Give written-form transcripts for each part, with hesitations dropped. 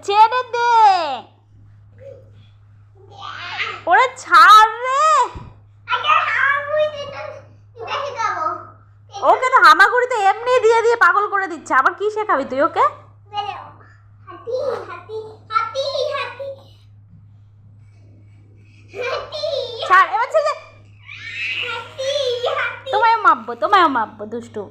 ছেড়ে দে, ওরে ছাড় রে। ওকে তো হামাগুড়ি তো এমনি দিয়ে দিয়ে পাগল করে দিচ্ছে, আবার কি শেখাবি তুই ওকে? ছাড় এবার ছেলে, তোমায়ও মাপবো দুষ্টু।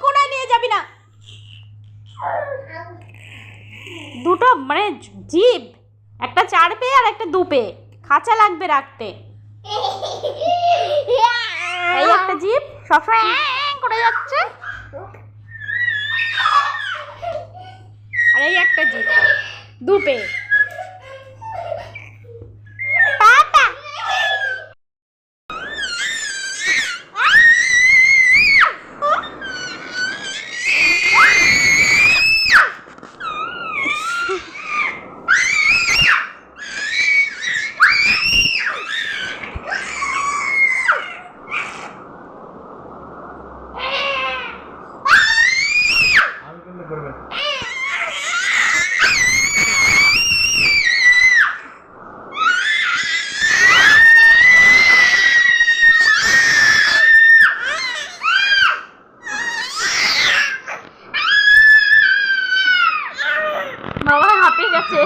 কোনায় নিয়ে যাবি না, দুটো মানে জিভ, একটা 4 পে আর একটা 2 পে, খাঁচা লাগবে রাখতে। এই একটা জিভ সবসময় করে যাচ্ছে, আর এই একটা জিভ 2 পে। বাবা হাঁপিয়ে গেছে।